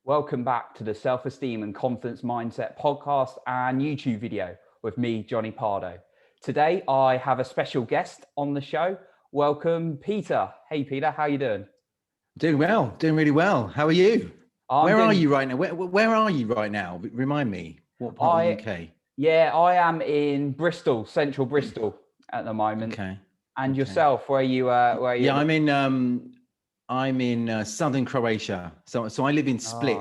Welcome back to the Self-Esteem and Confidence Mindset podcast and YouTube video with me, Johnny Pardo. Today, I have a special guest on the show. Welcome, Peter. Hey, Peter, how you doing? Doing well, doing really well. How are you? Where are you right now? Where are you right now? Remind me, what part of the UK? Yeah, I am in Bristol, central Bristol at the moment. Okay. And yourself, where are you? Yeah, I'm in southern Croatia. So I live in Split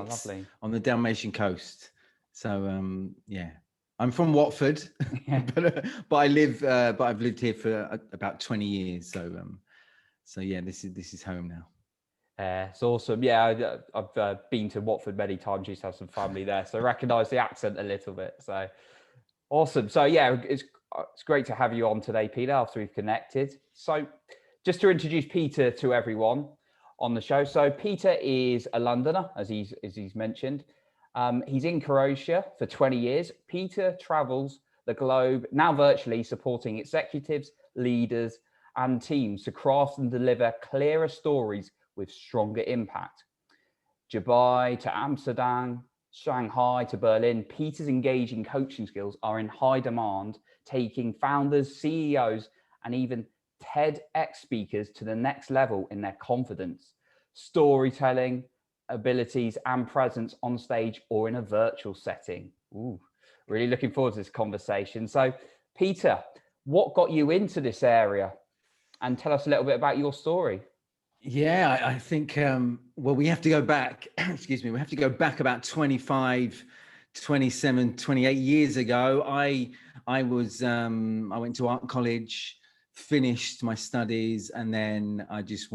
on the Dalmatian coast. So yeah, I'm from Watford, but I've lived here for about 20 years. So yeah, this is home now. It's awesome. Yeah, I've been to Watford many times. Used to have some family there, so I recognise the accent a little bit. So awesome. So yeah, it's great to have you on today, Peter, after we've connected. So just to introduce Peter to everyone on the show. So Peter is a Londoner, as he's mentioned. He's in Croatia for 20 years. Peter travels the globe, now virtually, supporting executives, leaders, and teams to craft and deliver clearer stories with stronger impact. Dubai to Amsterdam, Shanghai to Berlin, Peter's engaging coaching skills are in high demand, taking founders, CEOs, and even TEDx speakers to the next level in their confidence, storytelling, abilities, and presence on stage or in a virtual setting. Ooh, really looking forward to this conversation. So, Peter, what got you into this area? And tell us a little bit about your story. Yeah, I think, well, we have to go back, excuse me, we have to go back about 25, 27, 28 years ago. I went to art college, finished my studies, and then I just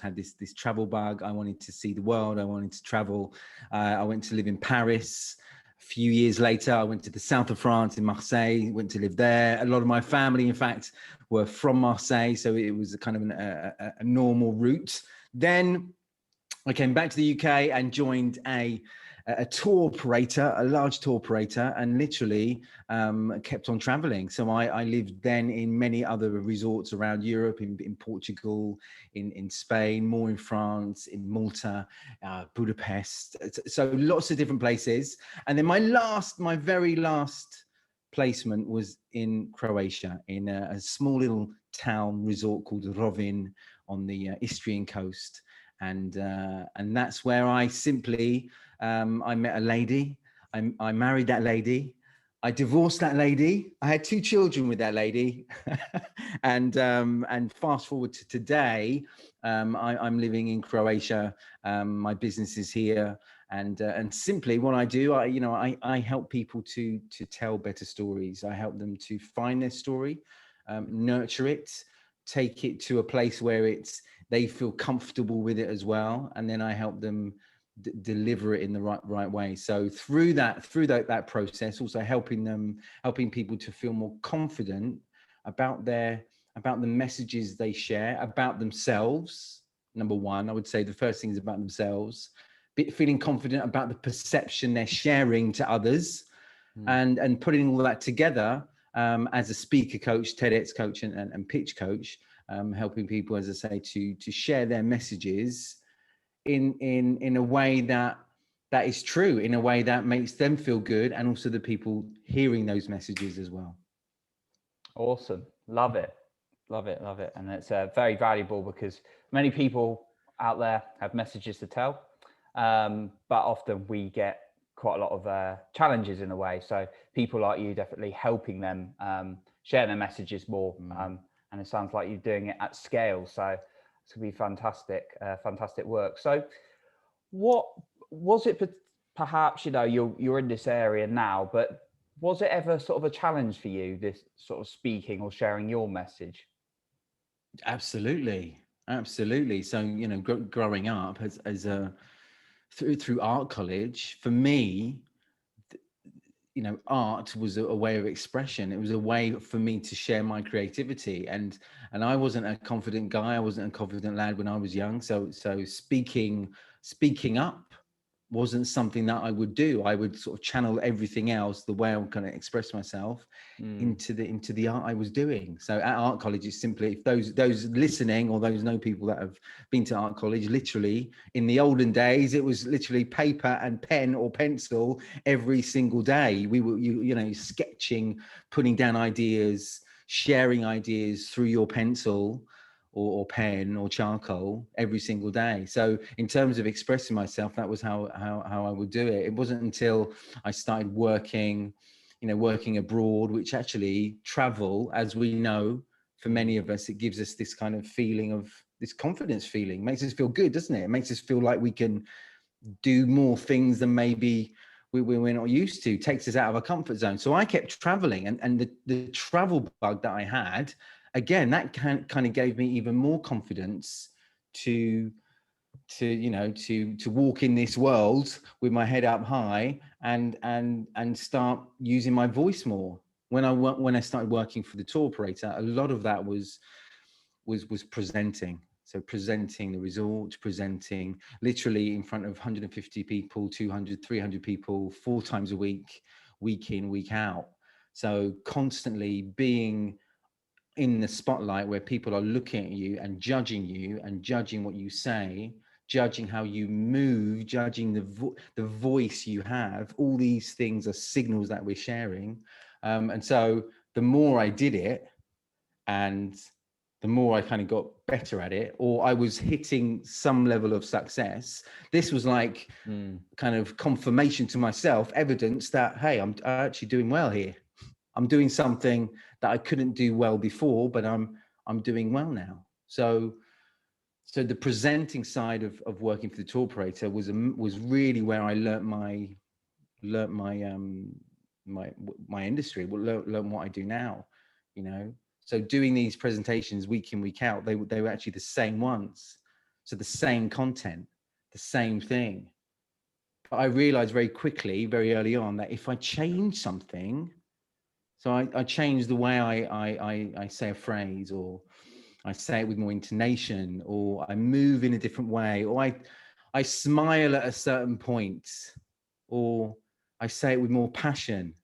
had this travel bug. I wanted to see the world. I wanted to travel. I went to live in Paris. A few years later, I went to the south of France in Marseille, went to live there. A lot of my family, in fact, were from Marseille, so it was a kind of a normal route. Then I came back to the UK and joined a tour operator, a large tour operator, and literally kept on traveling. So I lived then in many other resorts around Europe, in Portugal, in Spain, more in France, in Malta, Budapest. So lots of different places. And then my very last placement was in Croatia, in a small little town resort called Rovinj on the Istrian coast. And that's where I simply, I met a lady. I married that lady. I divorced that lady. I had 2 children with that lady. and fast forward to today, I'm living in Croatia. My business is here. And simply what I do, I help people to tell better stories. I help them to find their story, nurture it, take it to a place where they feel comfortable with it as well, and then I help them deliver it in the right way. So through that process, also helping people to feel more confident about the messages they share about themselves. Number one, I would say the first thing is about themselves. Feeling confident about the perception they're sharing to others, and putting all that together as a speaker coach, TEDx coach, and pitch coach, helping people, as I say, to share their messages in a way that is true, in a way that makes them feel good, and also the people hearing those messages as well. Awesome. Love it. And it's very valuable because many people out there have messages to tell. But often we get quite a lot of challenges in a way. So people like you definitely helping them share their messages more. And it sounds like you're doing it at scale. So it's going to be fantastic work. So what was it, perhaps, you're in this area now, but was it ever sort of a challenge for you, this sort of speaking or sharing your message? Absolutely. So, growing up as a through art college, for me, art was a way of expression. It was a way for me to share my creativity, and I wasn't a confident guy. I wasn't a confident lad when I was young. So speaking up wasn't something that I would do. I would sort of channel everything else, the way I'm going to express myself, into the art I was doing. So at art college, it's simply, if those listening, or those know people that have been to art college, literally in the olden days, it was literally paper and pen or pencil every single day. We were sketching, putting down ideas, sharing ideas through your pencil or pen or charcoal every single day. So in terms of expressing myself, that was how I would do it. It wasn't until I started working abroad, which actually travel, as we know, for many of us, it gives us this kind of feeling of this confidence feeling. It makes us feel good, doesn't it? It makes us feel like we can do more things than maybe we're not used to. It takes us out of our comfort zone. So I kept traveling, and the travel bug that I had, again, that kind of gave me even more confidence to walk in this world with my head up high and start using my voice more. When I started working for the tour operator, a lot of that was presenting. So presenting the resort, presenting literally in front of 150 people, 200, 300 people, 4 times a week in, week out. So constantly being in the spotlight where people are looking at you and judging what you say, judging how you move, judging the voice you have. All these things are signals that we're sharing. And so the more I did it, and the more I kind of got better at it, or I was hitting some level of success, this was like kind of confirmation to myself, evidence that, hey, I'm actually doing well here. I'm doing something that I couldn't do well before, but I'm doing well now. So the presenting side of working for the tour operator was really where I learnt my industry, learn what I do now, So doing these presentations week in, week out, they were actually the same ones. So the same content, the same thing. But I realized very quickly, very early on, that if I change something, so I changed the way I say a phrase, or I say it with more intonation, or I move in a different way, or I smile at a certain point, or I say it with more passion.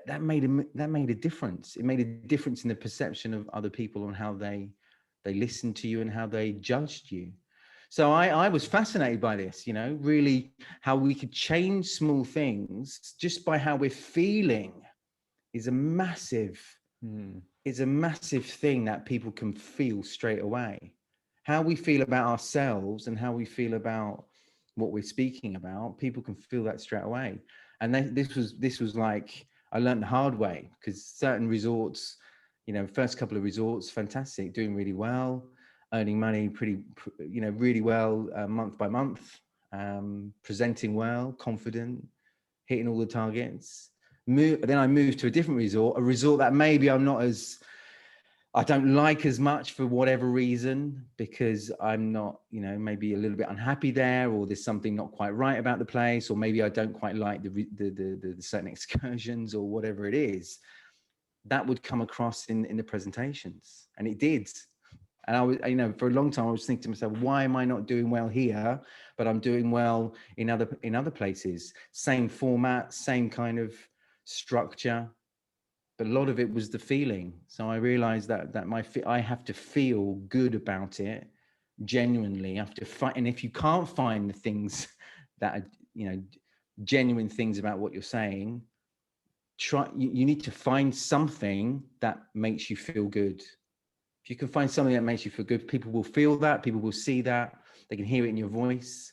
That made a difference. It made a difference in the perception of other people on how they listened to you and how they judged you. So I was fascinated by this, really how we could change small things just by how we're feeling is a massive thing that people can feel straight away. How we feel about ourselves and how we feel about what we're speaking about, people can feel that straight away. And this was like, I learned the hard way, because certain resorts, first couple of resorts, fantastic, doing really well, earning money really well, month by month, presenting well, confident, hitting all the targets. Then I moved to a different resort, a resort that maybe I don't like as much for whatever reason, because I'm not, maybe a little bit unhappy there, or there's something not quite right about the place, or maybe I don't quite like the certain excursions or whatever it is. That would come across in the presentations, and it did. And I was, for a long time, I was thinking to myself, why am I not doing well here, but I'm doing well in other places? Same format, same kind of structure, but a lot of it was the feeling. So I realized that I have to feel good about it, genuinely. I have to find, and if you can't find the things that are, genuine things about what you're saying, you need to find something that makes you feel good. If you can find something that makes you feel good, people will feel that, people will see that, they can hear it in your voice,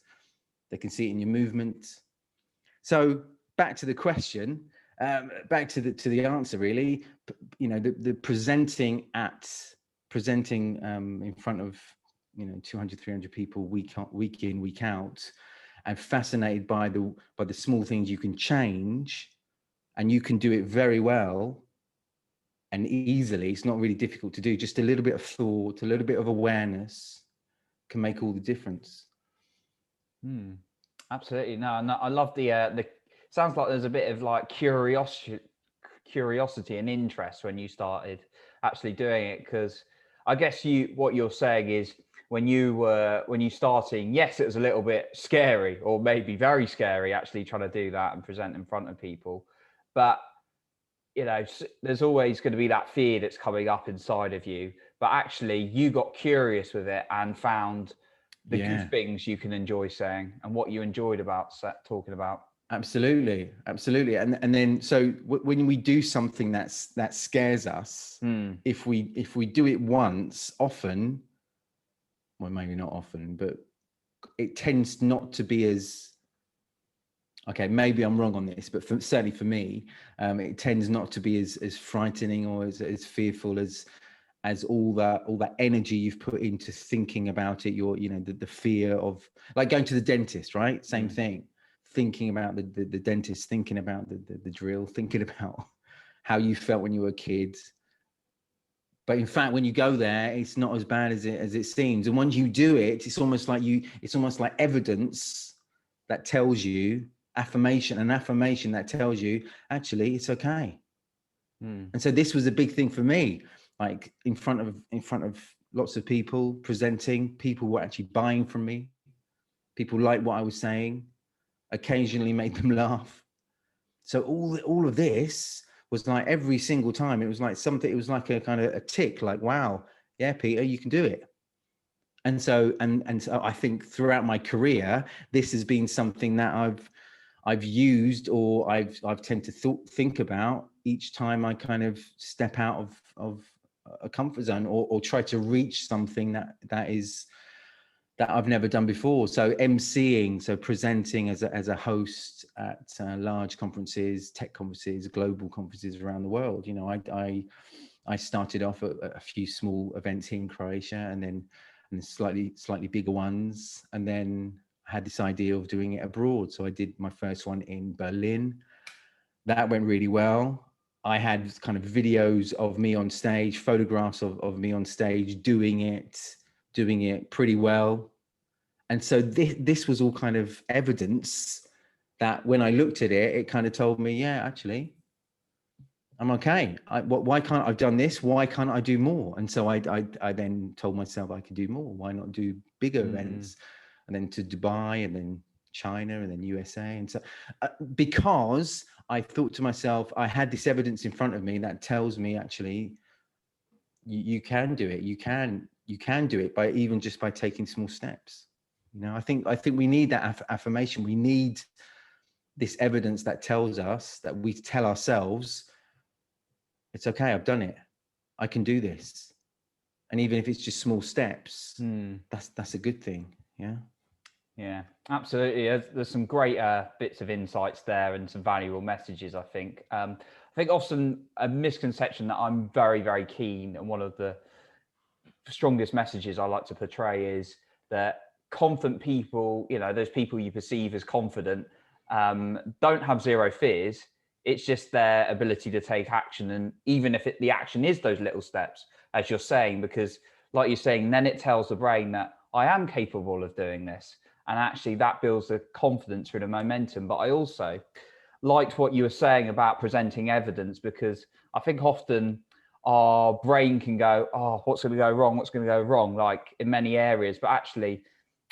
they can see it in your movement. So back to the question, back to the answer, really. The presenting in front of 200, 300 people week in, week out, and fascinated by the small things you can change, and you can do it very well and easily. It's not really difficult to do. Just a little bit of thought, a little bit of awareness can make all the difference. Absolutely. No, I love the sounds like there's a bit of like curiosity and interest when you started actually doing it, because I guess what you're saying is when you starting, yes, it was a little bit scary, or maybe very scary, actually trying to do that and present in front of people. But there's always going to be that fear that's coming up inside of you. But actually, you got curious with it and found the good things you can enjoy saying and what you enjoyed about talking about. Absolutely. And then, so when we do something that scares us, if we do it once, often, well, maybe not often, but it tends not to be as, okay, maybe I'm wrong on this, but certainly for me, it tends not to be as frightening or as fearful as all that energy you've put into thinking about it. The fear of, like, going to the dentist, right? Same thing. Thinking about the dentist, thinking about the drill, thinking about how you felt when you were a kid. But in fact, when you go there, it's not as bad as it seems. And once you do it, it's almost like evidence that tells you, affirmation that tells you, actually, it's okay. And so this was a big thing for me, like in front of lots of people, presenting. People were actually buying from me. People liked what I was saying, occasionally made them laugh. So all of this was like, every single time, it was like something, it was like a kind of a tick, like, wow, yeah, Peter, you can do it. And so, and so I think throughout my career, this has been something that I've used, or I've tend to think about each time I kind of step out of a comfort zone, or try to reach something that I've never done before. So emceeing, so presenting as a host at large conferences, tech conferences, global conferences around the world. I started off at a few small events here in Croatia, and then slightly bigger ones, and then I had this idea of doing it abroad. So I did my first one in Berlin. That went really well. I had kind of videos of me on stage, photographs of me on stage doing it pretty well. And so this was all kind of evidence that when I looked at it, it kind of told me, yeah, actually, I'm okay. Why can't I've done this? Why can't I do more? And so I then told myself I could do more. Why not do bigger events? And then to Dubai, and then China, and then USA. And so because I thought to myself, I had this evidence in front of me that tells me, actually, you can do it. You can do it by taking small steps. I think we need that affirmation. We need this evidence that tells us, that we tell ourselves, it's okay, I've done it. I can do this. And even if it's just small steps, that's a good thing. Yeah. Yeah, absolutely. There's some great bits of insights there, and some valuable messages, I think. I think often a misconception that I'm very, very keen, and one of the strongest messages I like to portray, is that confident people, those people you perceive as confident, don't have zero fears. It's just their ability to take action. And even if the action is those little steps, as you're saying, because like you're saying, then it tells the brain that I am capable of doing this. And actually that builds the confidence through the momentum. But I also liked what you were saying about presenting evidence, because I think often our brain can go, oh, what's going to go wrong? What's going to go wrong? Like in many areas, but actually,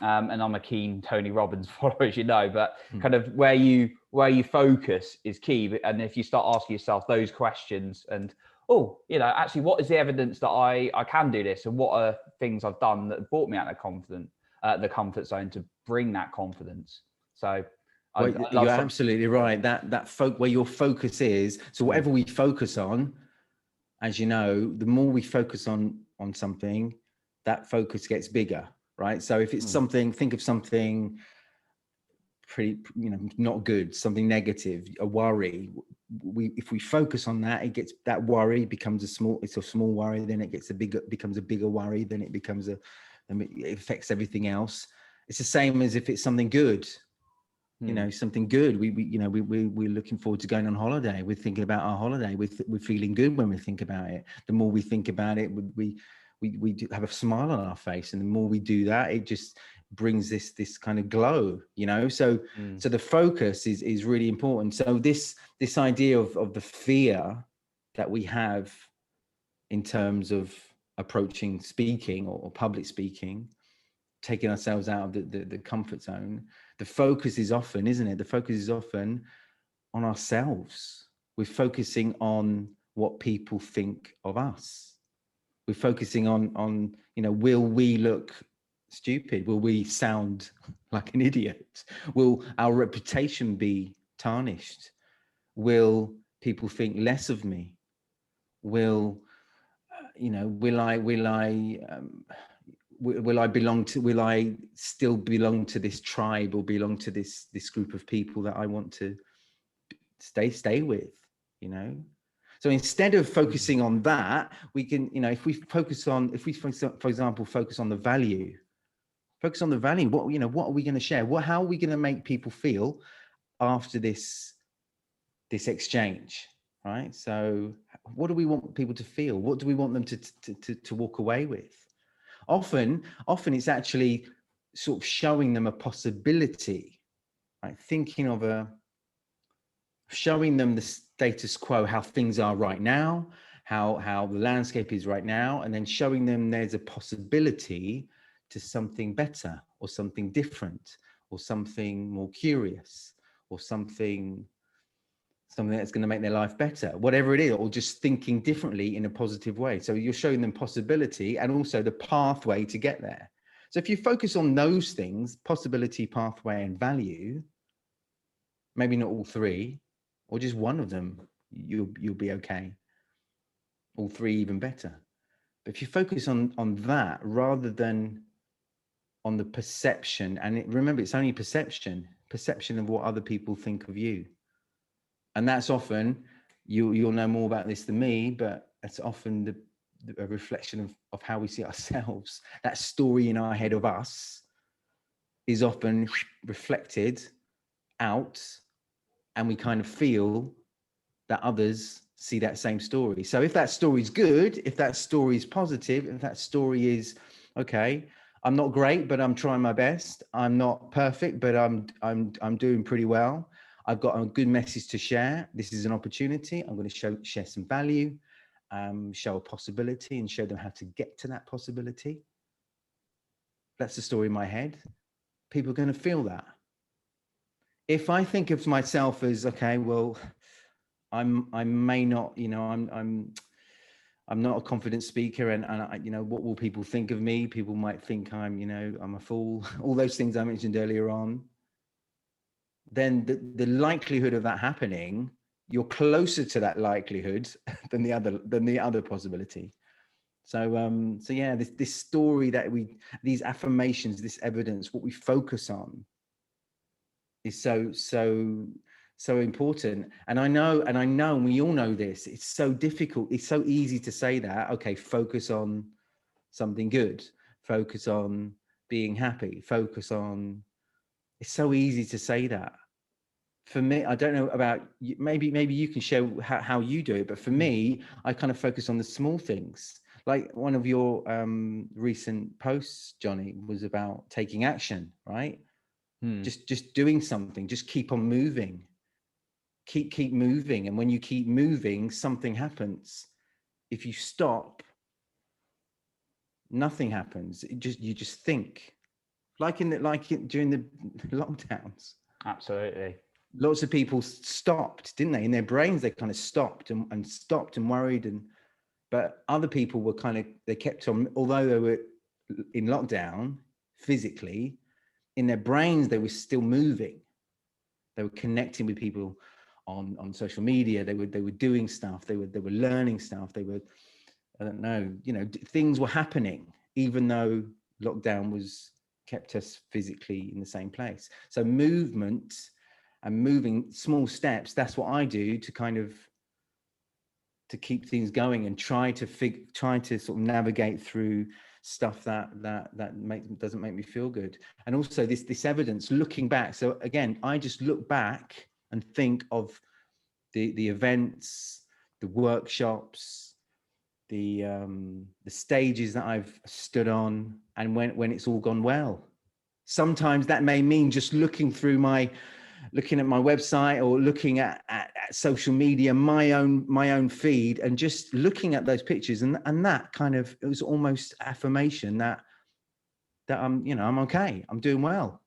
and I'm a keen Tony Robbins follower, as you know, but kind of where you focus is key. And if you start asking yourself those questions, and actually, what is the evidence that I can do this, and what are things I've done that brought me out of the comfort zone to bring that confidence? So you're absolutely right. That where your focus is. So whatever we focus on, as you know, the more we focus on something, that focus gets bigger, right? So if it's something, think of something pretty, not good, something negative, a worry. If we focus on that, that worry becomes a small worry, then it becomes a bigger worry, then it it affects everything else. It's the same as if it's something good. Something good. We're looking forward to going on holiday. We're thinking about our holiday. We're feeling good when we think about it. The more we think about it, we do have a smile on our face, and the more we do that, it just brings this kind of glow. So the focus is really important. So this idea of the fear that we have in terms of approaching speaking or public speaking, taking ourselves out of the comfort zone. The focus is often, isn't it? The focus is often on ourselves. We're focusing on what people think of us. We're focusing on, will we look stupid? Will we sound like an idiot? Will our reputation be tarnished? Will people think less of me? Will I still belong to this tribe, or belong to this group of people that I want to stay with, So instead of focusing on that, we can, if we, for example, focus on the value, what are we going to share? How are we going to make people feel after this exchange, right? So what do we want people to feel? What do we want them to walk away with? Often it's actually sort of showing them a possibility, right? Showing them the status quo, how things are right now, how the landscape is right now, and then showing them there's a possibility to something better, or something different, or something more curious, or something that's going to make their life better, whatever it is, or just thinking differently in a positive way. So you're showing them possibility and also the pathway to get there. So if you focus on those things, possibility, pathway, and value, maybe not all three, or just one of them, you'll be okay. All three, even better. But if you focus on that rather than on the perception, and remember, it's only perception of what other people think of you. And that's often, you'll know more about this than me, but it's often a reflection of how we see ourselves. That story in our head of us is often reflected out, and we kind of feel that others see that same story. So if that story is good, if that story is positive, if that story is, okay, I'm not great, but I'm trying my best. I'm not perfect, but I'm doing pretty well. I've got a good message to share. This is an opportunity. I'm going to share some value, show a possibility, and show them how to get to that possibility. That's the story in my head. People are going to feel that. If I think of myself as, okay, well, I may not, I'm not a confident speaker, and what will people think of me? People might think I'm a fool. All those things I mentioned earlier on. Then the likelihood of that happening, you're closer to that likelihood than the other possibility. So yeah, this story that these affirmations, this evidence, what we focus on is so important. And I know, and we all know this, it's so difficult. It's so easy to say that, okay, focus on something good, focus on being happy, it's so easy to say that. For me, I don't know about you, maybe you can share how you do it, but for me, I kind of focus on the small things. Like one of your recent posts, Johnny, was about taking action, right? Just doing something, just keep on moving. Keep moving. And when you keep moving, something happens. If you stop, nothing happens. You just think. During the lockdowns. Absolutely. Lots of people stopped, didn't they? In their brains, they kind of stopped and worried. But other people were they kept on, although they were in lockdown physically, in their brains, they were still moving. They were connecting with people on social media. They were doing stuff. They were learning stuff. They were, I don't know, things were happening, even though lockdown kept us physically in the same place. So movement and moving small steps, that's what I do to keep things going and try to sort of navigate through stuff that doesn't make me feel good. And also this evidence, looking back. So again, I just look back and think of the events, the workshops, the stages that I've stood on, and when it's all gone well. Sometimes that may mean just looking at my website, or looking at social media, my own feed, and just looking at those pictures, and that kind of, it was almost affirmation that that I'm okay. I'm doing well.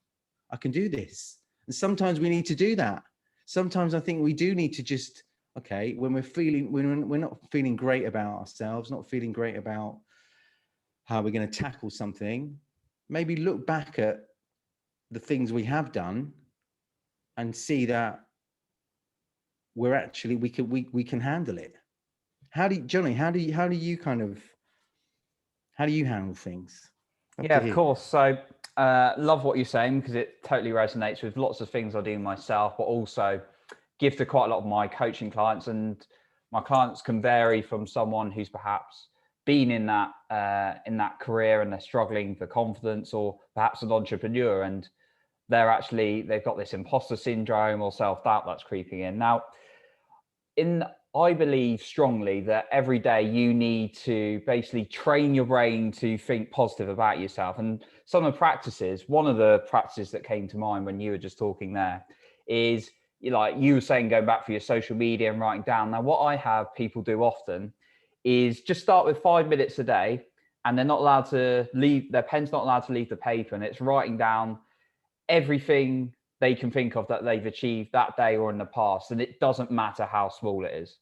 I can do this. And sometimes we need to do that. Sometimes I think we do need to just, okay, when we're not feeling great about ourselves, not feeling great about how we're going to tackle something, maybe look back at the things we have done and see that we're actually, we can handle it. Johnny, how do you handle things? Yeah, of course. So love what you're saying, because it totally resonates with lots of things I do myself, but also give to quite a lot of my coaching clients. And my clients can vary from someone who's perhaps been in that career and they're struggling for confidence, or perhaps an entrepreneur and they've got this imposter syndrome or self-doubt that's creeping in. Now, I believe strongly that every day you need to basically train your brain to think positive about yourself. And one of the practices that came to mind when you were just talking there is, like you were saying, going back for your social media and writing down. Now, what I have people do often is just start with 5 minutes a day, and they're not allowed to leave, their pen's not allowed to leave the paper, and it's writing down everything they can think of that they've achieved that day or in the past. And it doesn't matter how small it is.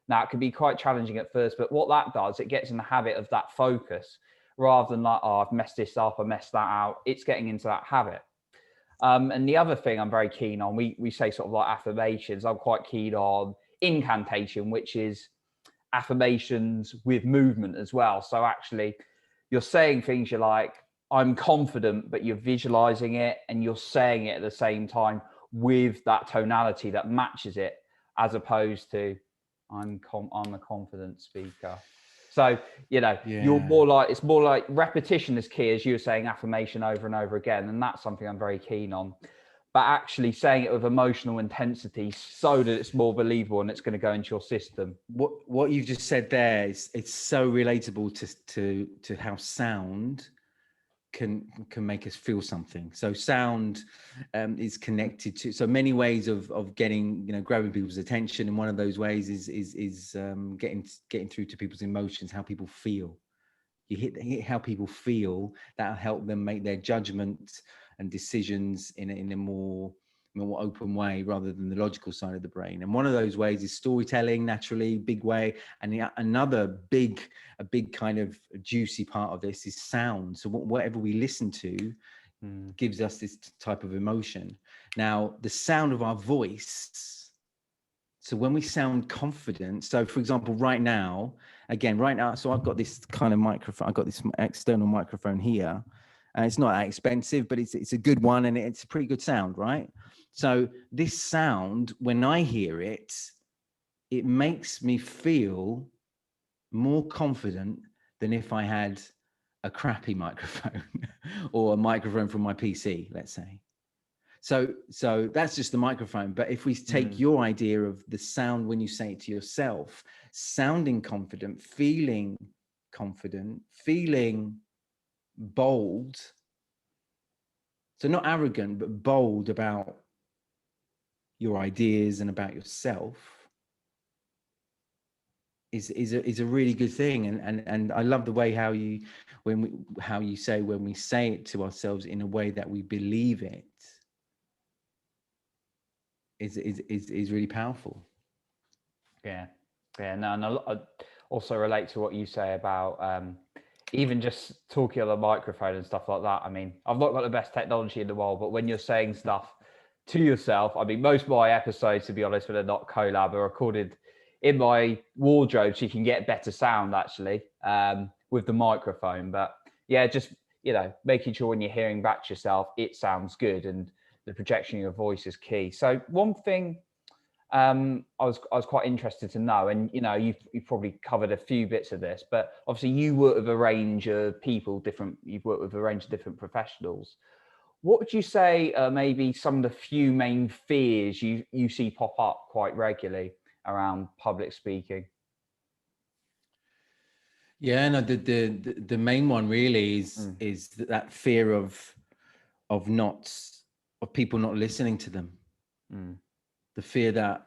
Now, it can be quite challenging at first, but what that does, it gets in the habit of that focus rather than like, oh, I've messed this up, I messed that out. It's getting into that habit. And the other thing I'm very keen on, we say sort of like affirmations. I'm quite keen on incantation, which is affirmations with movement as well. So actually, you're saying things you're like, I'm confident, but you're visualizing it and you're saying it at the same time with that tonality that matches it, as opposed to I'm a confident speaker. So, you're it's more like repetition is key, as you were saying, affirmation over and over again. And that's something I'm very keen on. But actually saying it with emotional intensity so that it's more believable and it's going to go into your system. What you've just said there is, it's so relatable to how sound can make us feel something. So sound is connected to so many ways of getting, grabbing people's attention, and one of those ways is getting through to people's emotions, how people feel. You hit how people feel, that'll help them make their judgments and decisions in a more open way, rather than the logical side of the brain. And one of those ways is storytelling, naturally, big way. And another big kind of juicy part of this is sound. So whatever we listen to gives us this type of emotion. Now, the sound of our voice. So when we sound confident, so for example, right now, so I've got this kind of microphone, I've got this external microphone here, and it's not that expensive, but it's a good one, and it's a pretty good sound, right? So this sound, when I hear it, it makes me feel more confident than if I had a crappy microphone or a microphone from my PC, let's say. So that's just the microphone. But if we take your idea of the sound when you say it to yourself, sounding confident, feeling bold. So not arrogant, but bold about your ideas and about yourself is a really good thing. And I love the way how you say when we say it to ourselves in a way that we believe it is really powerful. Yeah. No, and I also relate to what you say about even just talking on a microphone and stuff like that. I mean, I've not got the best technology in the world, but when you're saying stuff to yourself, I mean, most of my episodes, to be honest, when they're not collab, are recorded in my wardrobe, so you can get better sound actually with the microphone. But yeah, just making sure when you're hearing back to yourself, it sounds good, and the projection of your voice is key. So one thing I was quite interested to know, and you've probably covered a few bits of this, but obviously you work with a range of people, you've worked with a range of different professionals. What would you say maybe some of the few main fears you see pop up quite regularly around public speaking? Yeah, no, the main one really is that fear of people not listening to them. The fear that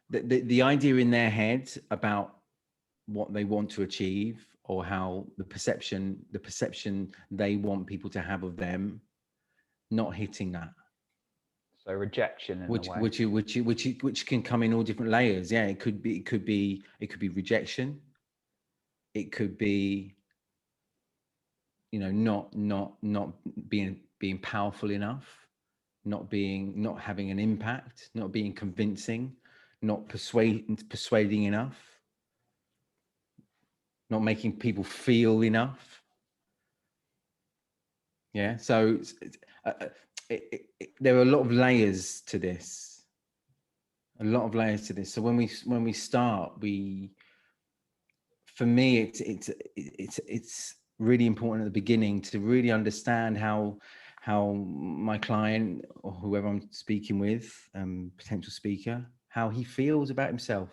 the idea in their head about what they want to achieve, or how the perception they want people to have of them, not hitting that. So rejection in a way. Which can come in all different layers. Yeah, it could be rejection. It could be, not being powerful enough, not having an impact, not being convincing, not persuading enough, not making people feel enough. Yeah. So there are a lot of layers to this. So when we start, for me, it's really important at the beginning to really understand how my client or whoever I'm speaking with, potential speaker, how he feels about himself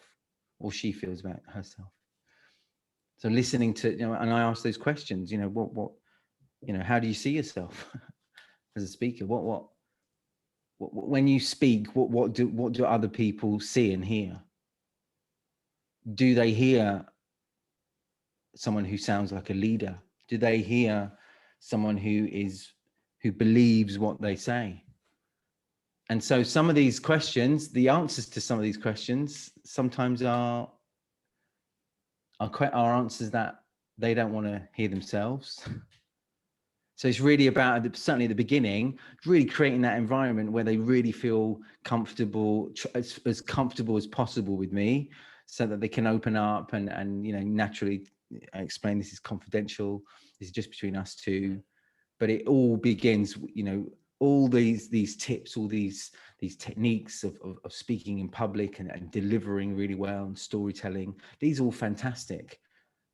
or she feels about herself. So listening to, and I ask those questions, what how do you see yourself as a speaker? What when you speak, what do other people see and hear? Do they hear someone who sounds like a leader? Do they hear someone who believes what they say? And so some of these questions, the answers to some of these questions sometimes are answers that they don't want to hear themselves. So it's really about, certainly at the beginning, really creating that environment where they really feel comfortable, as comfortable as possible with me, so that they can open up and naturally explain this is confidential. This is just between us two. But it all begins, all these tips, all these techniques of speaking in public and delivering really well and storytelling. These are all fantastic.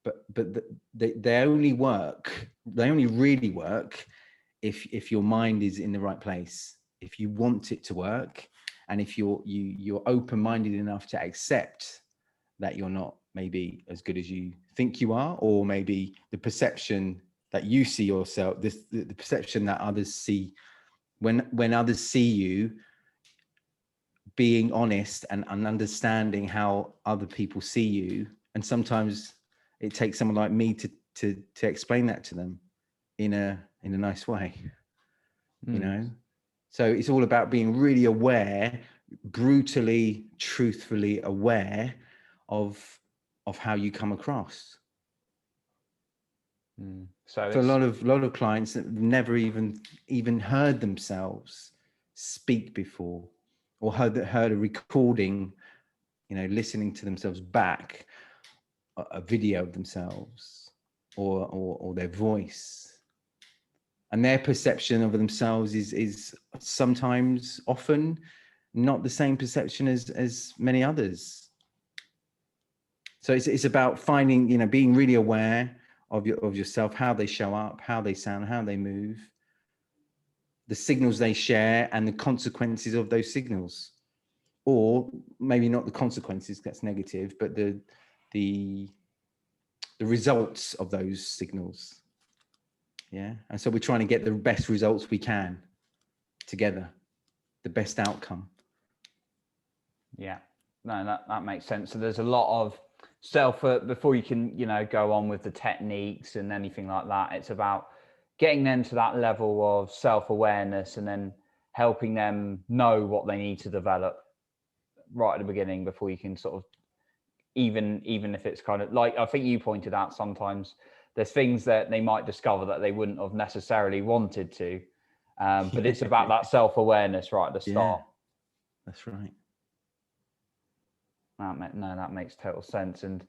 But they only really work if your mind is in the right place, if you want it to work, and if you're open-minded enough to accept that you're not maybe as good as you think you are, or maybe the perception that you see yourself, the perception that others see, when others see you, being honest and understanding how other people see you. And sometimes it takes someone like me to explain that to them in a nice way, So it's all about being really aware, brutally, truthfully aware of how you come across. So for a lot of clients that never even heard themselves speak before, or heard a recording, listening to themselves back, a video of themselves, or their voice, and their perception of themselves is sometimes, often, not the same perception as many others. So it's about finding, being really aware of yourself, how they show up, how they sound, how they move, the signals they share, and the consequences of those signals. Or maybe not the consequences, that's negative, but the results of those signals. Yeah. And so we're trying to get the best results we can together, the best outcome. Yeah, no, that makes sense. So there's a lot of before you can, go on with the techniques and anything like that. It's about getting them to that level of self-awareness, and then helping them know what they need to develop right at the beginning, before you can sort of, even if it's kind of like, I think you pointed out, sometimes there's things that they might discover that they wouldn't have necessarily wanted to, but it's about that self-awareness right at the start. Yeah, that's right. That makes total sense. And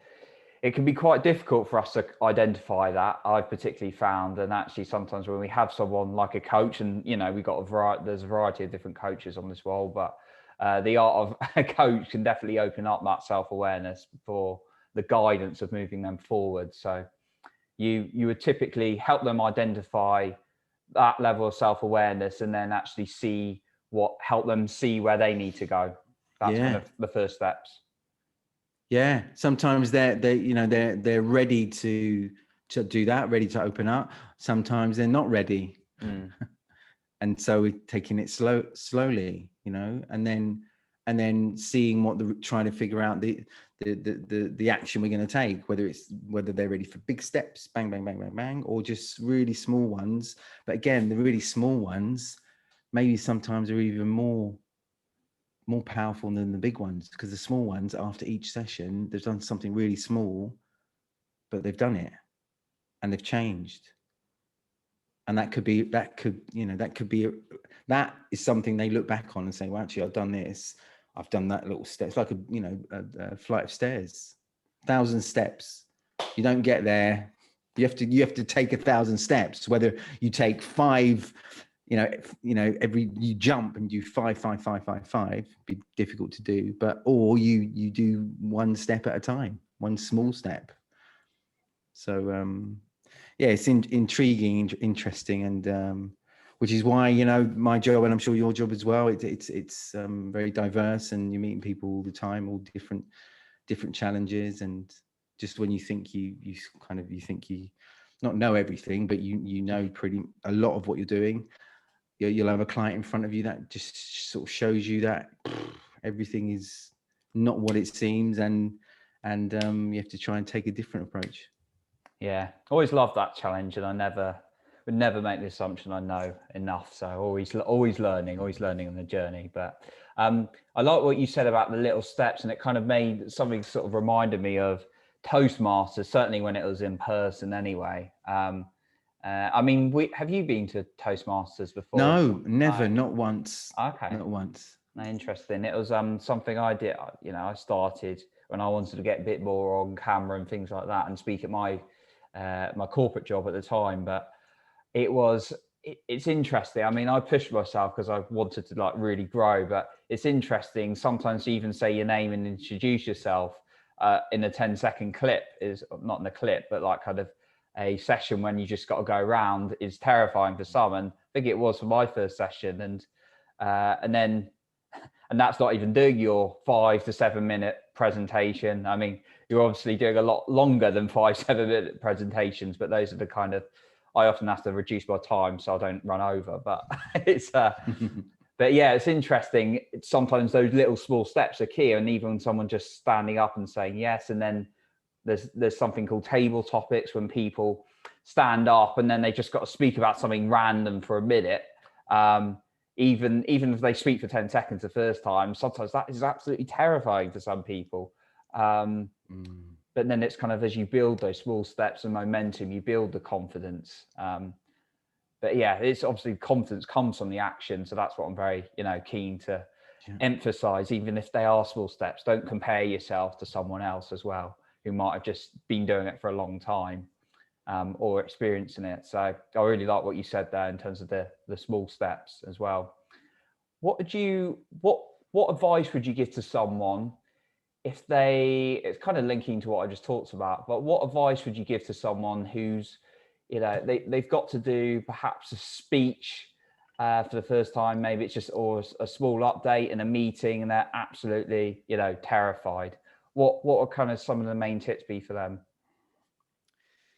it can be quite difficult for us to identify that, I've particularly found. And actually, sometimes when we have someone like a coach, and there's a variety of different coaches on this role, but the art of a coach can definitely open up that self-awareness for the guidance of moving them forward. So you would typically help them identify that level of self-awareness, and then actually help them see where they need to go. That's kind of the first steps. Yeah, sometimes they're ready to do that, ready to open up. Sometimes they're not ready, and so we're taking it slowly, and then and then seeing trying to figure out the action we're going to take, whether they're ready for big steps, bang, bang, bang, bang, bang, or just really small ones. But again, the really small ones maybe sometimes are even more powerful than the big ones, because the small ones, after each session, they've done something really small, but they've done it and they've changed. And that is something they look back on and say, well, actually, I've done this, I've done that little step. It's like a flight of stairs, 1,000 steps. You don't get there. You have to take 1,000 steps, whether you take 5, you jump and do 5, 5, 5, 5, 5, be difficult to do, or you do one step at a time, one small step. So, yeah, it's intriguing, interesting, and which is why, my job, and I'm sure your job as well, it's very diverse, and you're meeting people all the time, all different challenges, and just when you think you think you not know everything, but you know a lot of what you're doing, you'll have a client in front of you that just sort of shows you that everything is not what it seems, and you have to try and take a different approach. Yeah, always love that challenge, and I would never make the assumption I know enough. So always learning on the journey. But I like what you said about the little steps, and it kind of made something sort of reminded me of Toastmasters, certainly when it was in person anyway. I mean, have you been to Toastmasters before? No, never, not once. Okay. Not once. Interesting. It was something I did, I started when I wanted to get a bit more on camera and things like that, and speak at my corporate job at the time. But it's interesting. I mean, I pushed myself because I wanted to really grow, but it's interesting sometimes to even say your name and introduce yourself in a 10-second clip, is not in a clip, but like kind of a session when you just got to go around, is terrifying for some. And I think it was for my first session. And that's not even doing your 5 to 7 minute presentation. I mean, you're obviously doing a lot longer than 5-7 minute presentations, but those are the kind of, I often have to reduce my time so I don't run over, but it's, but yeah, it's interesting. Sometimes those little small steps are key. And even someone just standing up and saying yes. And then there's something called table topics, when people stand up and then they just got to speak about something random for a minute. Even if they speak for 10 seconds the first time, sometimes that is absolutely terrifying for some people. But then it's kind of, as you build those small steps and momentum, you build the confidence. But yeah, it's obviously confidence comes from the action. So that's what I'm very, keen to emphasize, even if they are small steps. Don't compare yourself to someone else as well, who might have just been doing it for a long time. Or experiencing it. So I really like what you said there in terms of the small steps as well. What advice would you give to someone if it's kind of linking to what I just talked about, but what advice would you give to someone who's, they've got to do perhaps a speech for the first time, maybe it's just, or a small update in a meeting, and they're absolutely, terrified. What are kind of some of the main tips be for them?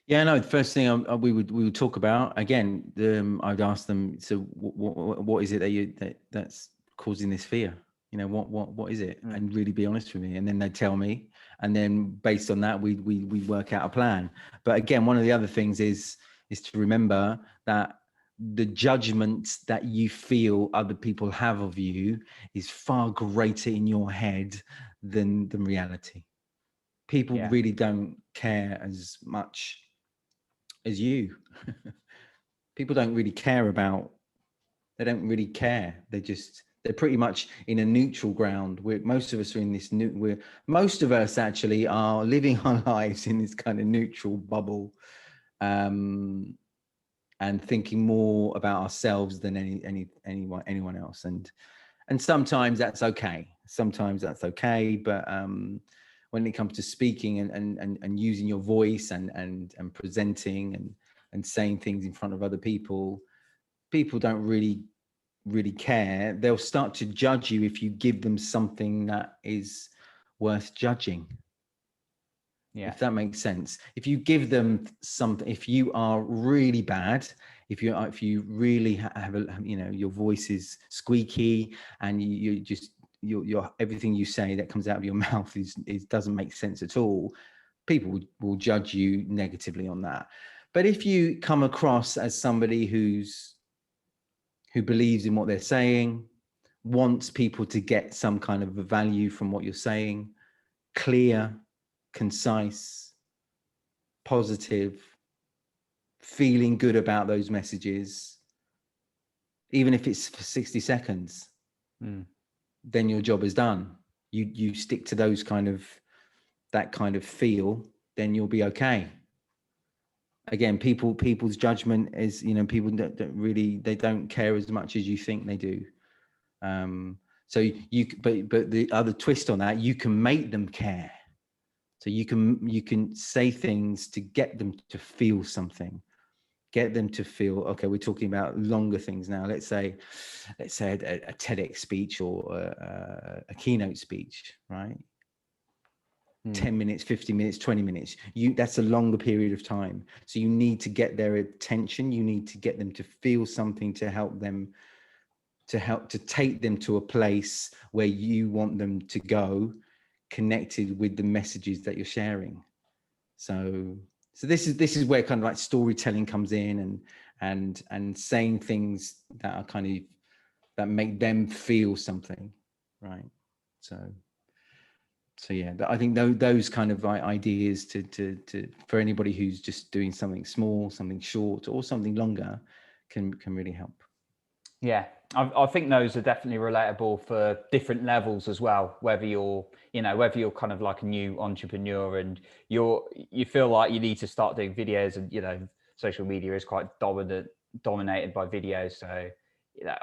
Yeah, no. The first thing we would talk about again. I'd ask them. So, what is it that's causing this fear? What is it? And really be honest with me. And then they tell me. And then based on that, we work out a plan. But again, one of the other things is to remember that the judgment that you feel other people have of you is far greater in your head than reality. People really don't care as much as you. People don't really care they don't really care. They're pretty much in a neutral ground. Most of us are in this most of us actually are living our lives in this kind of neutral bubble, and thinking more about ourselves than anyone else. And sometimes that's okay. But when it comes to speaking and using your voice and presenting and saying things in front of other people don't really care. They'll start to judge you if you give them something that is worth judging. Yeah. If that makes sense. If you give them something, if you are really bad, if you really have your voice is squeaky and you just your everything you say that comes out of your mouth is doesn't make sense at all, people will judge you negatively on that. But if you come across as somebody who believes in what they're saying, wants people to get some kind of a value from what you're saying, clear, concise, positive, feeling good about those messages, even if it's for 60 seconds, then your job is done. You stick to those that kind of feel, then you'll be okay. Again, people's judgment is, people don't really, they don't care as much as you think they do. So but the other twist on that, you can make them care. So you can say things to get them to feel something, get them to feel, okay, we're talking about longer things now. Let's say a TEDx speech or a keynote speech, right? 10 minutes, 50 minutes, 20 minutes. That's a longer period of time. So you need to get their attention. You need to get them to feel something to help to take them to a place where you want them to go, connected with the messages that you're sharing. So this is where kind of like storytelling comes in, and saying things that are that make them feel something, right? So yeah, I think those kind of ideas to for anybody who's just doing something small, something short, or something longer can really help. Yeah, I think those are definitely relatable for different levels as well. Whether you're kind of like a new entrepreneur and you feel like you need to start doing videos, and social media is quite dominated by videos. So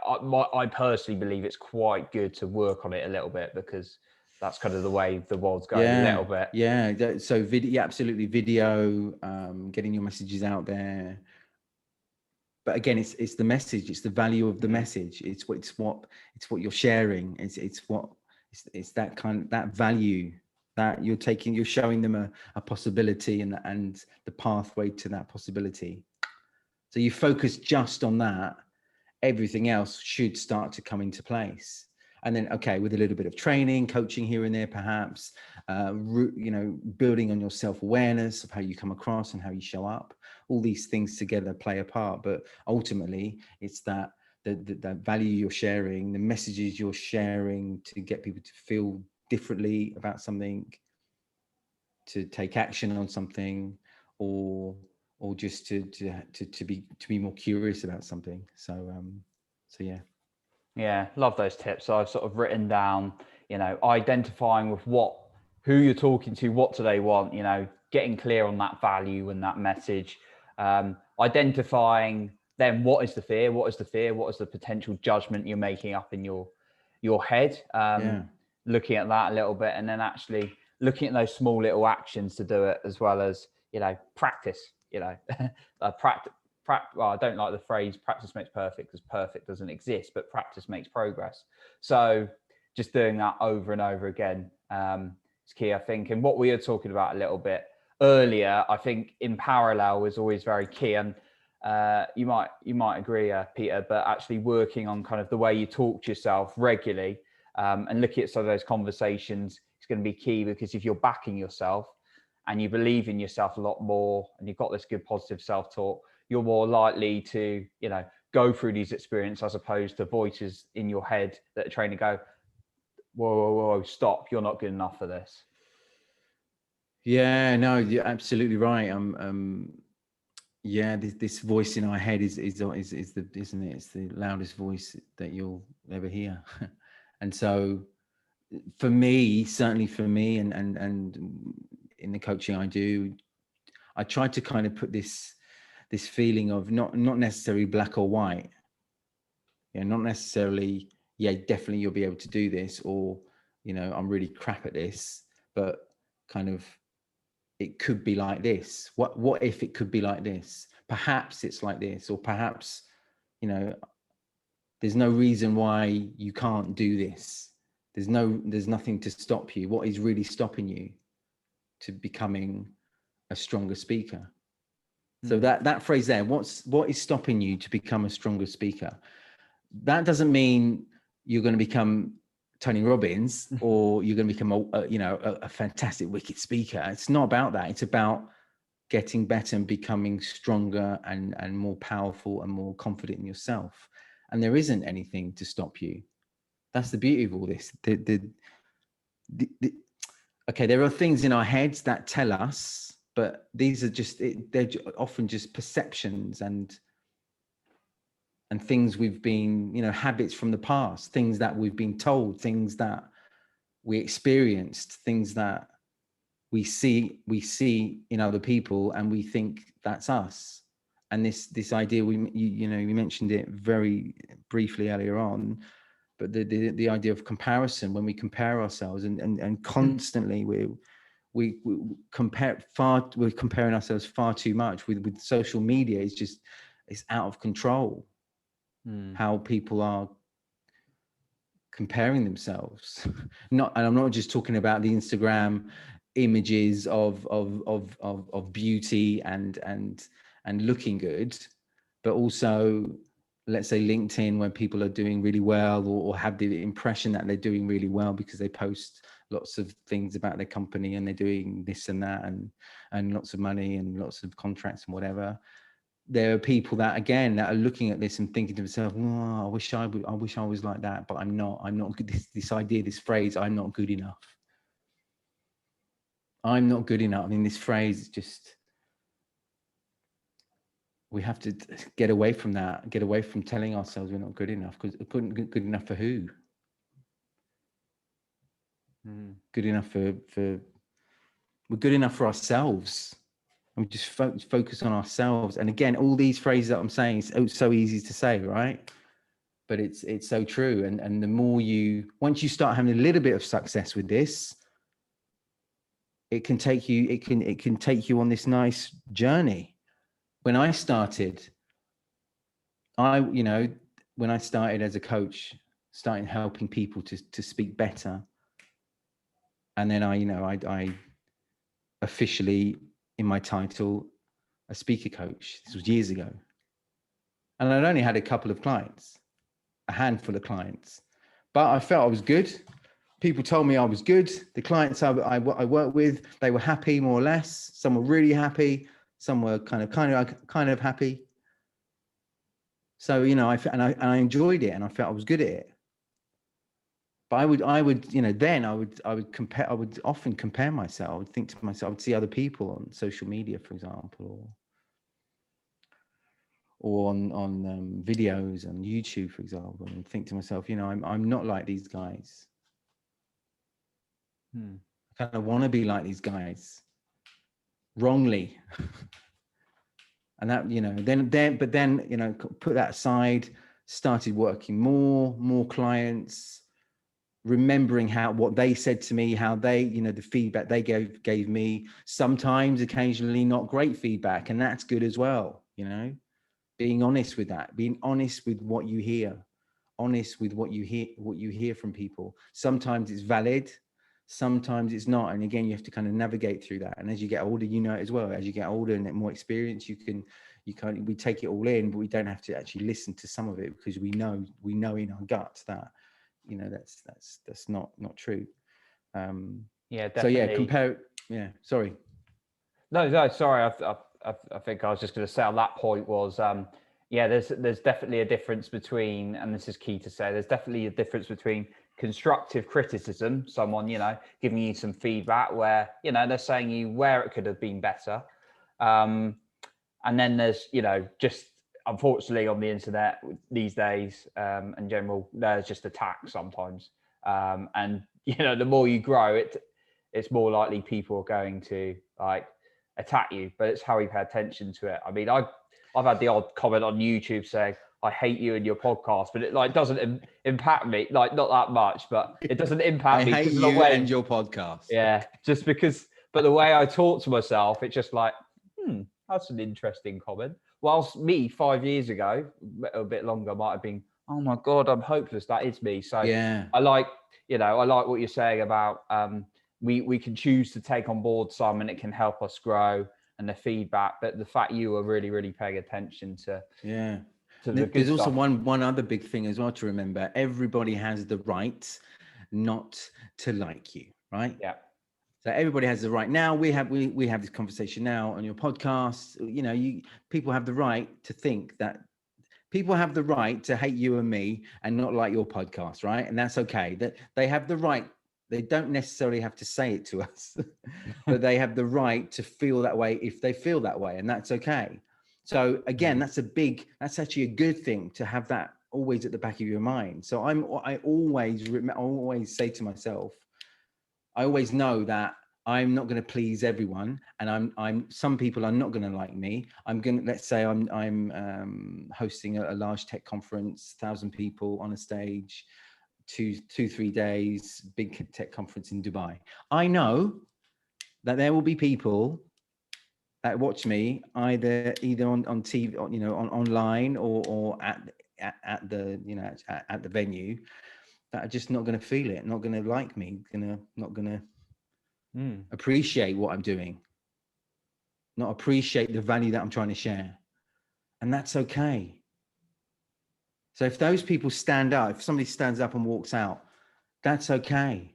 I personally believe it's quite good to work on it a little bit, because that's kind of the way the world's going a little bit. Yeah. So video, absolutely, video, getting your messages out there. But again, it's the message, it's the value of the message. It's what you're sharing. It's that value that you're showing them a possibility and the pathway to that possibility. So you focus just on that, everything else should start to come into place. And then, okay, with a little bit of training, coaching here and there, perhaps, building on your self-awareness of how you come across and how you show up, all these things together play a part. But ultimately, it's that the value you're sharing, the messages you're sharing to get people to feel differently about something, to take action on something, or just to be more curious about something. So yeah. Yeah, love those tips. So I've sort of written down, identifying with who you're talking to, what do they want, getting clear on that value and that message, identifying then what is the fear, what is the potential judgment you're making up in your head, looking at that a little bit, and then actually looking at those small little actions to do it, as well as, practice, well, I don't like the phrase practice makes perfect, because perfect doesn't exist, but practice makes progress. So just doing that over and over again is key, I think. And what we were talking about a little bit earlier, I think in parallel is always very key. And you might agree, Peter, but actually working on kind of the way you talk to yourself regularly, and looking at some of those conversations is going to be key, because if you're backing yourself and you believe in yourself a lot more, and you've got this good positive self-talk, you're more likely to, go through these experiences, as opposed to voices in your head that are trying to go, whoa, stop, you're not good enough for this. Yeah, no, you're absolutely right. This voice in our head is isn't it? It's the loudest voice that you'll ever hear. And so for me, certainly for me, and in the coaching I do, I try to kind of put this feeling of not necessarily black or white. Not necessarily, definitely you'll be able to do this, or, I'm really crap at this, but kind of, it could be like this. What if it could be like this? Perhaps it's like this, or perhaps, there's no reason why you can't do this. There's nothing to stop you. What is really stopping you to becoming a stronger speaker? So that phrase there, what is stopping you to become a stronger speaker? That doesn't mean you're going to become Tony Robbins, or you're going to become a fantastic wicked speaker. It's not about that. It's about getting better and becoming stronger and more powerful and more confident in yourself. And there isn't anything to stop you. That's the beauty of all this. Okay, there are things in our heads that tell us, but these are they're often just perceptions and things we've been, habits from the past, things that we've been told, things that we experienced, things that we see in other people, and we think that's us. And this idea, you mentioned it very briefly earlier on, but the idea of comparison, when we compare ourselves and constantly we're comparing ourselves far too much with social media. It's out of control how people are comparing themselves. And I'm not just talking about the Instagram images of beauty and looking good, but also, let's say, LinkedIn, when people are doing really well or have the impression that they're doing really well because they post lots of things about their company and they're doing this and that and lots of money and lots of contracts and whatever. There are people that are looking at this and thinking to themselves, oh, I wish I was like that, but I'm not good. This idea, this phrase, I'm not good enough. I'm not good enough. I mean, this phrase is just, we have to get away from that, get away from telling ourselves we're not good enough, because good enough for who? Good enough for we're good enough for ourselves. And we just focus on ourselves. And again, all these phrases that I'm saying, it's so easy to say, right? But it's so true. And the more once you start having a little bit of success with this, it can take you on this nice journey. When I started, when I started as a coach, starting helping people to speak better. And then I officially, in my title, a speaker coach. This was years ago. And I'd only had a couple of clients, a handful of clients, but I felt I was good. People told me I was good. The clients I worked with, they were happy, more or less. Some were really happy. Some were kind of happy. So, I enjoyed it and I felt I was good at it. But I would often compare myself. I would think to myself, I would see other people on social media, for example, or on videos on YouTube, for example, and think to myself, I'm not like these guys. I kind of want to be like these guys, wrongly. And that, then put that aside, started working more clients, remembering what they said to me, how they, the feedback they gave me, sometimes occasionally not great feedback. And that's good as well. Being honest with that, being honest with what you hear, honest with what you hear from people. Sometimes it's valid, sometimes it's not. And again, you have to kind of navigate through that. And as you get older, as well, as you get older and more experience, we take it all in, but we don't have to actually listen to some of it, because we know in our guts that, that's not true. Yeah, definitely. So yeah, compare. Yeah, sorry. No, sorry. I think I was just going to say on that point was, there's definitely a difference between, and this is key to say, there's definitely a difference between constructive criticism, someone, giving you some feedback where, they're saying you where it could have been better. And then there's, just unfortunately on the internet these days, in general, there's just attacks sometimes. And, the more you grow, it's more likely people are going to attack you, but it's how we pay attention to it. I mean, I've had the odd comment on YouTube saying, I hate you and your podcast, but it doesn't impact me, not that much, but it doesn't impact me. I hate you and your podcast. Yeah, just because, but the way I talk to myself, it's just like, that's an interesting comment. Whilst me 5 years ago, a bit longer, might have been, oh my God, I'm hopeless. That is me. So yeah, I like what you're saying about, we can choose to take on board some, and it can help us grow, and the feedback, but the fact you are really, really paying attention to. Yeah. There's also one other big thing as well to remember. Everybody has the right not to like you, right? Yeah. So everybody has the right. Now we have this conversation now on your podcast. People have the right to think that people have the right to hate you and me and not like your podcast, right? And that's okay. That they have the right. They don't necessarily have to say it to us, but they have the right to feel that way if they feel that way, and that's okay. So again, that's actually a good thing to have that always at the back of your mind. So I always say to myself, I always know that I'm not going to please everyone, and some people are not going to like me. Let's say I'm hosting a large tech conference, 1,000 people on a stage, 3 days, big tech conference in Dubai. I know that there will be people that watch me either on TV, online or at the venue, that are just not going to feel it, not going to like me, not going to appreciate what I'm doing, not appreciate the value that I'm trying to share. And that's okay. So if those people stand up, if somebody stands up and walks out, that's okay.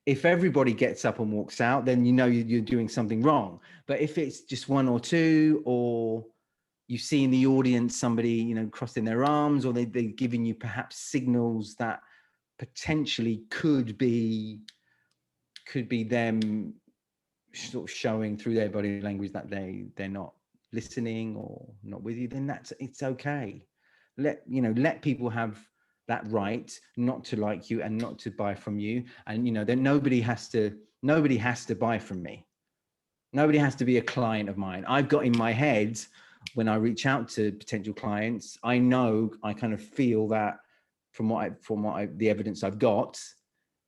If everybody gets up and walks out, then you're doing something wrong. But if it's just one or two, or you see in the audience somebody, crossing their arms, or they're giving you perhaps signals that potentially could be them sort of showing through their body language that they're not listening or not with you, then it's okay. Let people have that right not to like you and not to buy from you. And then nobody has to buy from me. Nobody has to be a client of mine. I've got in my head, when I reach out to potential clients, I kind of feel that from the evidence I've got,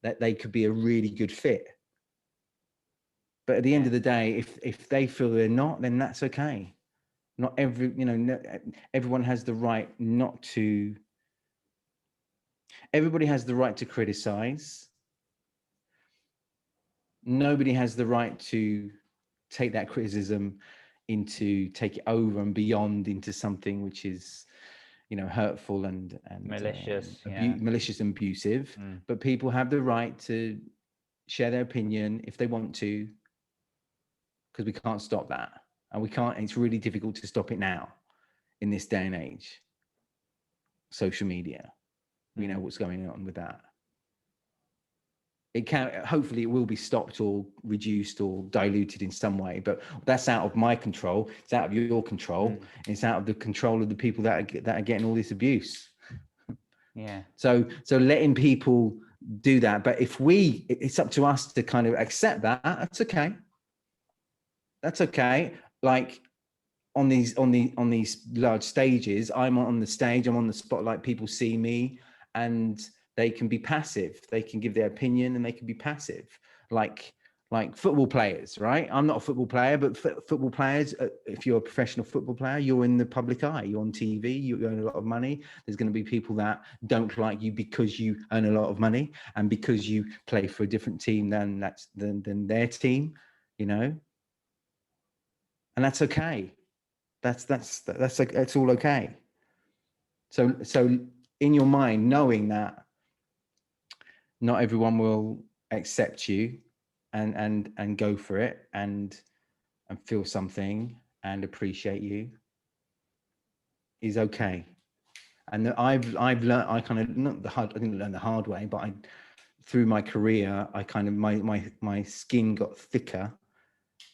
that they could be a really good fit. But at the end of the day, if they feel they're not, then that's okay. Not everyone has the right everybody has the right to criticize. Nobody has the right to take that criticism take it over and beyond into something which is, hurtful and malicious, malicious and abusive. But people have the right to share their opinion if they want to, because we can't stop that. And it's really difficult to stop it now in this day and age. Social media, we know what's going on with that. Hopefully it will be stopped or reduced or diluted in some way, but that's out of my control. It's out of your control. It's out of the control of the people that are getting all this abuse. Yeah. So letting people do that, but it's up to us to kind of accept that. That's okay. That's okay. Like on these large stages, I'm on the stage, I'm on the spotlight, people see me and they can be passive. They can give their opinion and they can be passive, like football players, right? I'm not a football player, but football players, if you're a professional football player, you're in the public eye, you're on TV, you earn a lot of money. There's going to be people that don't like you because you earn a lot of money and because you play for a different team than their team, and that's okay. That's all okay. So in your mind, knowing that not everyone will accept you and go for it and feel something and appreciate you is okay. And I've learned, I didn't learn the hard way, but through my career, I kind of, my skin got thicker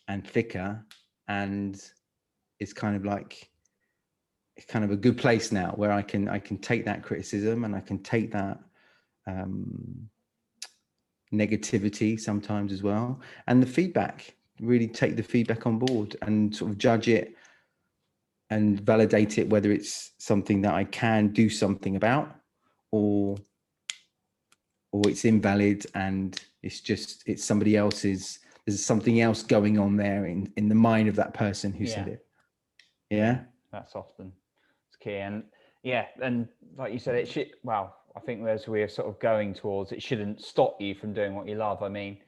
and thicker, and it's kind of a good place now where I can take that criticism and I can take that negativity sometimes as well, and the feedback, really take the feedback on board and sort of judge it and validate it, whether it's something that I can do something about or it's invalid and it's somebody else's, there's something else going on there in the mind of that person who said it. Yeah, that's often it's key. And and like you said, it should, I think as we're sort of going towards, it shouldn't stop you from doing what you love. I mean,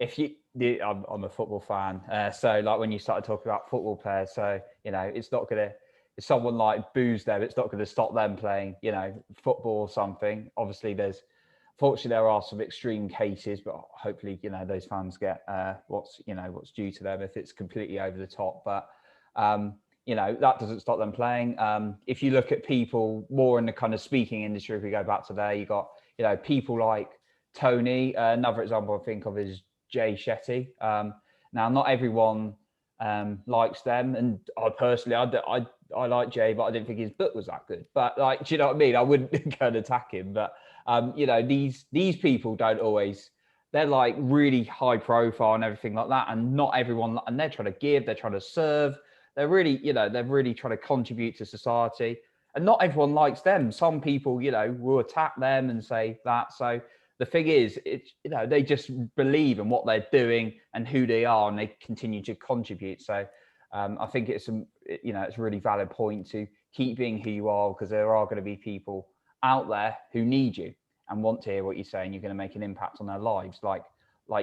I'm a football fan, so like when you started talking about football players, so it's not gonna, if someone like boos them, it's not going to stop them playing football or something. Obviously there's Fortunately, there are some extreme cases, but hopefully, those fans get what's due to them if it's completely over the top. But that doesn't stop them playing. If you look at people more in the kind of speaking industry, if we go back to there, you got people like Tony. Another example I think of is Jay Shetty. Now, not everyone likes them, and I personally, I like Jay, but I didn't think his book was that good. But do you know what I mean? I wouldn't go and attack him, but these people don't always. They're like really high profile and everything like that, and not everyone. And they're trying to give, they're trying to serve. They're really, they're really trying to contribute to society, and not everyone likes them. Some people, will attack them and say that. So the thing is, they just believe in what they're doing and who they are, and they continue to contribute. So I think it's it's a really valid point to keep being who you are, because there are going to be people out there who need you and want to hear what you're saying. You're going to make an impact on their lives. Like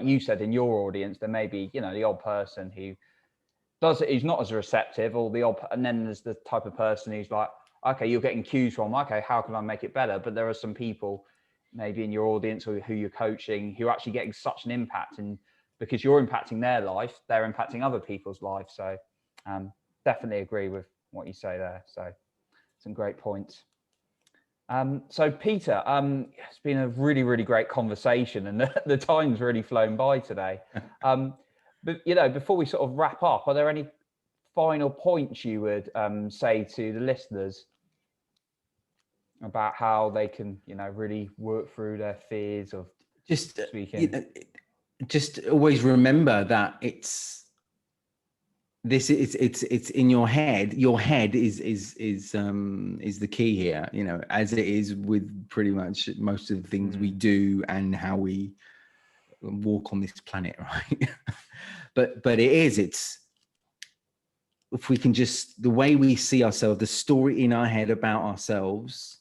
you said, in your audience, there may be, the odd person who's not as receptive, or and then there's the type of person who's like, okay, you're getting cues from, okay, how can I make it better? But there are some people maybe in your audience or who you're coaching who are actually getting such an impact, and because you're impacting their life, they're impacting other people's lives. So definitely agree with what you say there. So some great points. So Peter, it's been a really, really great conversation, and the time's really flown by today. But before we sort of wrap up, are there any final points you would say to the listeners about how they can, really work through their fears of speaking? Just always remember that it's in your head. Your head is the key here, as it is with pretty much most of the things we do and how we walk on this planet, right? but it's if we can just, the way we see ourselves, the story in our head about ourselves,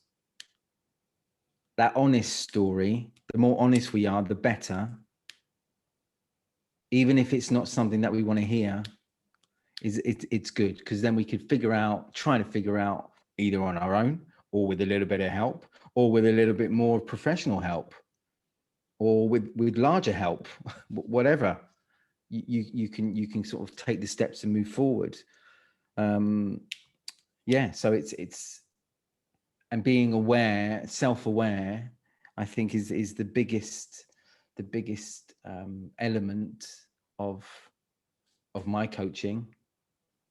that honest story, the more honest we are, the better. Even if it's not something that we want to hear, it's good, because then we could try to figure out either on our own, or with a little bit of help, or with a little bit more professional help, or with larger help, whatever. You can sort of take the steps and move forward. So it's and being aware, self-aware, I think is the biggest element of my coaching,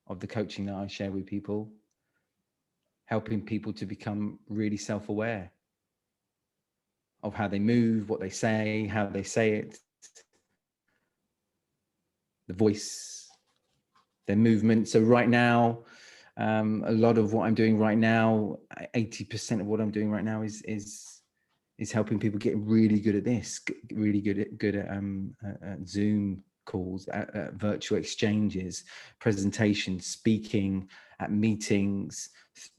of the coaching that I share with people, helping people to become really self-aware of how they move, what they say, how they say it, the voice, their movement. So right now, a lot of what I'm doing right now, 80% of what I'm doing right now is helping people get really good at this, really good at Zoom calls, at virtual exchanges, presentations, speaking at meetings,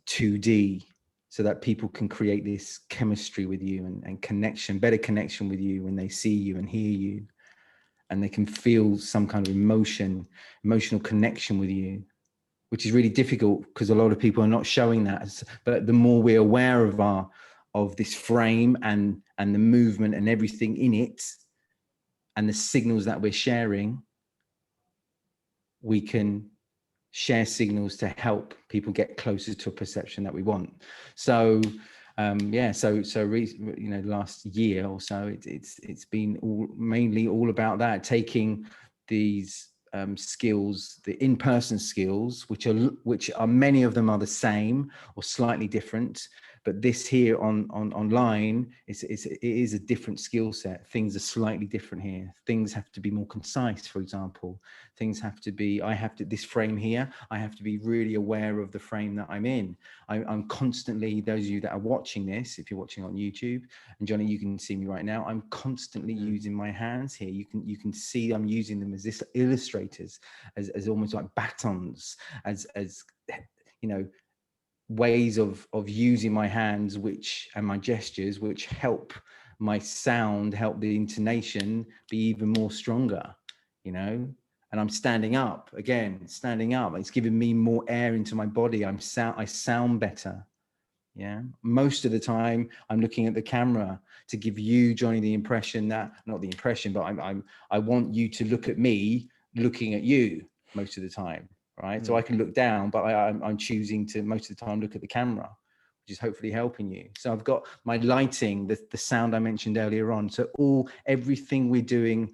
2D, so that people can create this chemistry with you and connection, better connection with you when they see you and hear you, and they can feel some kind of emotional connection with you, which is really difficult because a lot of people are not showing that. But the more we're aware of this frame and the movement and everything in it, and the signals that we're sharing, we can share signals to help people get closer to a perception that we want. So last year or so, it's been mainly all about that, taking these skills, the in-person skills, which are many of them are the same or slightly different, but this here online it is a different skill set. Things are slightly different here. Things have to be more concise, for example. Things have to be, this frame here, I have to be really aware of the frame that I'm in. I'm constantly, those of you that are watching this, if you're watching on YouTube, and Johnny, you can see me right now, I'm constantly using my hands here. You can see I'm using them as illustrators, as almost like batons, as ways of using my hands, and my gestures, which help my sound, help the intonation be even more stronger, and I'm standing up. It's giving me more air into my body. I sound better, Yeah. Most of the time I'm looking at the camera to give you, Johnny, the impression that, not the impression, but I want you to look at me looking at you most of the time. Right. So I can look down, but I'm choosing to most of the time look at the camera, which is hopefully helping you. So I've got my lighting, the sound I mentioned earlier on. So everything we're doing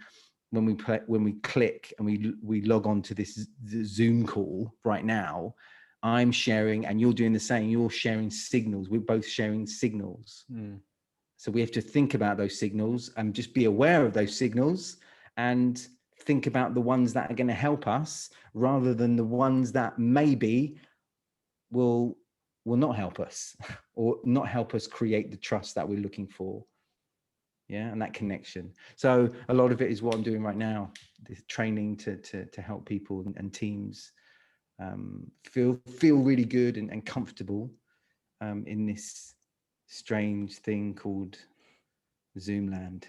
when we click and we log on to this Zoom call right now, I'm sharing and you're doing the same. You're sharing signals. We're both sharing signals. So we have to think about those signals and just be aware of those signals and think about the ones that are going to help us rather than the ones that maybe will not help us or not help us create the trust that we're looking for. Yeah, and that connection. So a lot of it is what I'm doing right now, this training to help people and teams feel really good and comfortable in this strange thing called Zoomland.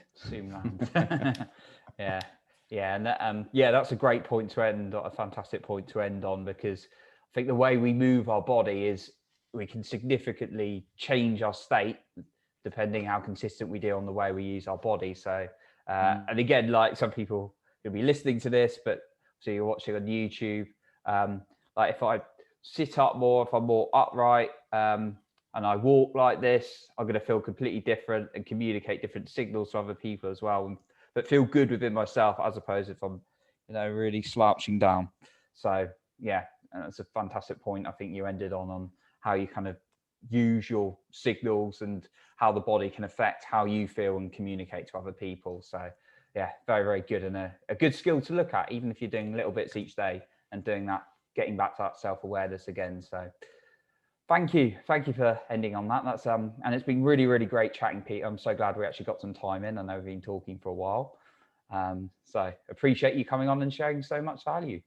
Yeah. And that's a great point to end, a fantastic point to end on, because I think the way we move our body is we can significantly change our state depending how consistent we do on the way we use our body. So and again, like some people will be listening to this, but so you're watching on YouTube, like if I sit up more, if I'm more upright, and I walk like this, I'm going to feel completely different and communicate different signals to other people as well, but feel good within myself, as opposed if I'm, really slouching down. So yeah, and that's a fantastic point I think you ended on how you kind of use your signals and how the body can affect how you feel and communicate to other people. So yeah, very, very good, and a good skill to look at, even if you're doing little bits each day and doing that, getting back to that self-awareness again. So thank you for ending on that. That's and it's been really, really great chatting, Pete. I'm so glad we actually got some time in. I know we've been talking for a while, so appreciate you coming on and sharing so much value.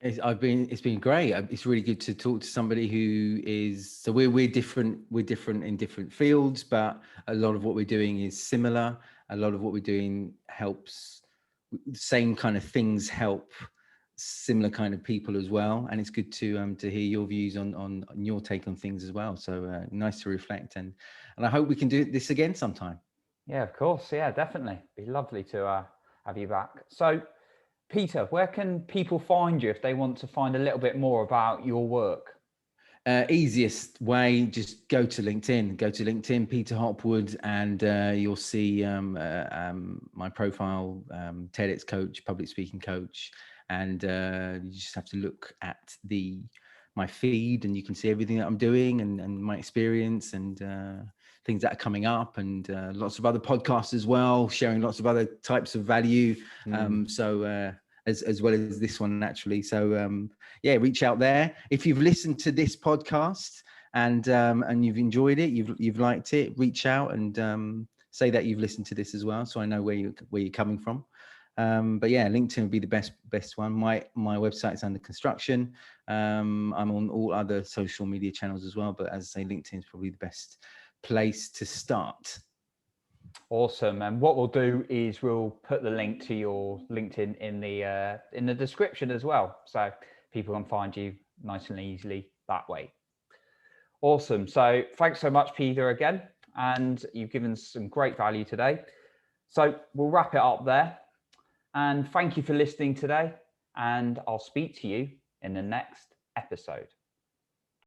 It's been great. It's really good to talk to somebody who is, so we're different in different fields, but a lot of what we're doing is similar. A lot of what we're doing helps, same kind of things help similar kind of people as well, and it's good to hear your views on your take on things as well. So nice to reflect, and I hope we can do this again sometime. Yeah, of course. Yeah, definitely. Be lovely to have you back. So Peter, where can people find you if they want to find a little bit more about your work? Easiest way, just go to LinkedIn, Peter Hopwood, and you'll see my profile, TEDx coach, public speaking coach, and you just have to look at my feed and you can see everything that I'm doing and my experience and things that are coming up, and lots of other podcasts as well, sharing lots of other types of value. So as well as this one, naturally. So yeah, reach out there. If you've listened to this podcast and you've enjoyed it, you've liked it, reach out and say that you've listened to this as well, so I know where you're coming from. But yeah, LinkedIn would be the best one. My website's under construction. I'm on all other social media channels as well, but as I say, LinkedIn is probably the best place to start. Awesome. And what we'll do is we'll put the link to your LinkedIn in the description as well, so people can find you nice and easily that way. Awesome. So thanks so much, Peter, again, and you've given some great value today. So we'll wrap it up there, and thank you for listening today, and I'll speak to you in the next episode.